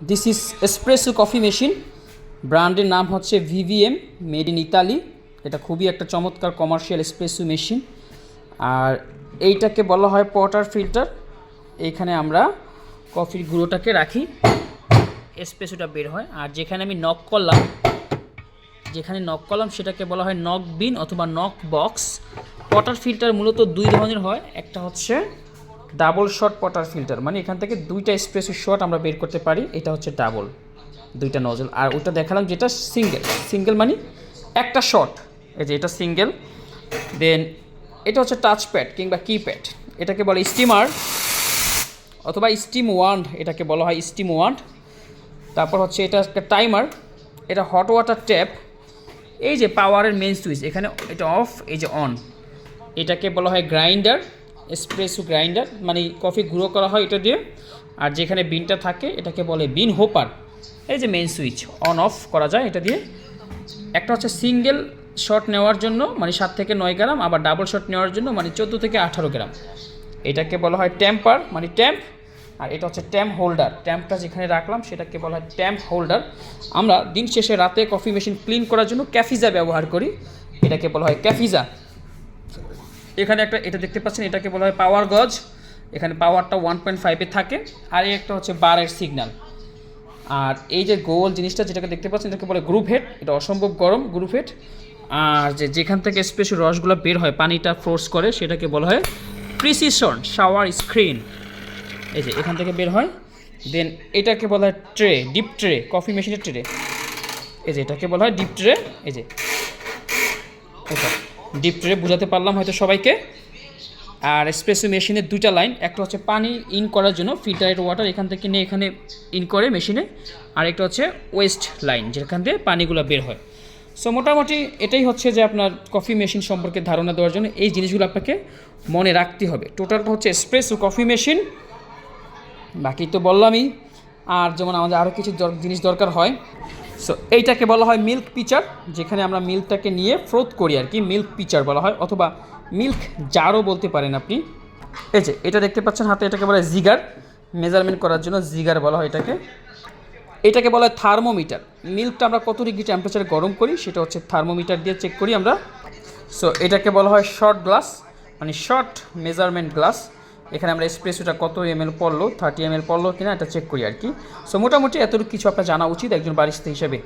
This is espresso coffee machine, ব্র্যান্ডের নাম হচ্ছে ভিভিএম, মেড ইন ইতালি। এটা খুবই একটা চমৎকার কমার্শিয়াল এসপ্রেসো মেশিন। আর এইটাকে বলা হয় পটার ফিল্টার। এইখানে আমরা কফির গুঁড়োটাকে রাখি, এসপ্রেসোটা বের হয়। আর যেখানে আমি নক করলাম সেটাকে বলা হয় নক বিন অথবা নক বক্স। পটার ফিল্টার মূলত দুই ধরনের হয়, একটা হচ্ছে ডাবল শট পটার ফিল্টার, মানে এখান থেকে দুইটা এসপ্রেসো শট আমরা বের করতে পারি, এটা হচ্ছে ডাবল, দুইটা নজল। আর ওইটা দেখালাম যেটা সিঙ্গেল মানে একটা শট, এই যে এটা সিঙ্গেল। দেন এটা হচ্ছে টাচ প্যাড কিংবা কিপ্যাড, এটাকে বলে স্টিমার অথবা স্টিম ওয়ান্ড, এটাকে বলা হয় স্টিম ওয়ান্ড। তারপর হচ্ছে এটা একটা টাইমার, এটা হট ওয়াটার ট্যাপ। এই যে পাওয়ারের মেন সুইচ, এখানে এটা অফ, এই যে অন। এটাকে বলা হয় গ্রাইন্ডার, এসপ্রেসো গ্রাইন্ডার, মানে কফি গুঁড়ো করা হয় এটা দিয়ে। আর যেখানে বিনটা থাকে এটাকে বলে বিন হোপার। এই যে মেন সুইচ, অন অফ করা যায় এটা দিয়ে। একটা হচ্ছে সিঙ্গেল শট নেওয়ার জন্য মানে 7 থেকে 9 গ্রাম, আবার ডাবল শট নেওয়ার জন্য মানে 14 থেকে 18 গ্রাম। এটাকে বলা হয় ট্যাম্পার মানে ট্যাম্প। আর এটা হচ্ছে ট্যাম্প হোল্ডার, ট্যাম্পটা যেখানে রাখলাম সেটাকে বলা হয় ট্যাম্প হোল্ডার। আমরা দিন শেষে রাতে কফি মেশিন ক্লিন করার জন্য ক্যাফিজা ব্যবহার করি, এটাকে বলা হয় ক্যাফিজা। এখানে একটা এটা দেখতে পাচ্ছেন, এটাকে বলা হয় পাওয়ার গজ, এখানে পাওয়ারটা 1.5-এ থাকে। আর এই একটা হচ্ছে বারের সিগন্যাল। আর এই যে গোল জিনিসটা যেটাকে দেখতে পাচ্ছেন এটাকে বলে গ্রুপ হেড, এটা অসম্ভব গরম গ্রুপ হেড। আর যেখান থেকে স্পেশাল রসগুলো বের হয়, পানিটা ফোর্স করে, সেটাকে বলা হয় প্রিসিশন শাওয়ার স্ক্রিন, এই যে এখান থেকে বের হয়। দেন এটাকে বলা হয় ট্রে, ডিপ ট্রে, কফি মেশিনের ট্রে, এই যে এটাকে বলা হয় ডিপ ট্রে। এই যে এটা ডিপ ট্রে, বোঝাতে পারলাম হয়তো সবাইকে। আর এসপ্রেসো মেশিনের দুইটা লাইন, একটা হচ্ছে পানি ইন করার জন্য ফিল্টারেড ওয়াটার এখান থেকে নিয়ে এখানে ইন করে মেশিনে, আর একটা হচ্ছে ওয়েস্ট লাইন যেখান থেকে পানিগুলো বের হয়। সো মোটামুটি এটাই হচ্ছে যে আপনার কফি মেশিন সম্পর্কে ধারণা দেওয়ার জন্য এই জিনিসগুলো আপনাকে মনে রাখতে হবে। টোটালটা হচ্ছে এসপ্রেসো কফি মেশিন, বাকি তো বললামই। আর যেমন আমাদের আরও কিছু জিনিস দরকার হয়। সো এইটাকে বলা হয় মিল্ক পিচার, যেখানে আমরা মিল্কটাকে নিয়ে ফ্রোথ করি আর কি, মিল্ক পিচার বলা হয়, অথবা মিল্ক জারও বলতে পারেন আপনি। এই যে এটা দেখতে পাচ্ছেন হাতে, এটাকে বলা হয় জিগার, মেজারমেন্ট করার জন্য জিগার বলা হয় এটাকে। এটাকে বলা হয় থার্মোমিটার, মিল্কটা আমরা কত ডিগ্রি টেম্পারেচারে গরম করি সেটা হচ্ছে থার্মোমিটার দিয়ে চেক করি আমরা। সো এটাকে বলা হয় শর্ট গ্লাস, মানে শর্ট মেজারমেন্ট গ্লাস, এখানে আমরা এসপ্রেসোটা কত ml পড়লো, 30 ml পড়লো কিনা এটা চেক করি আর কি। সো মোটামুটি এতটুকু কিছু আপনার জানা উচিত একজন বারিস্তা হিসেবে।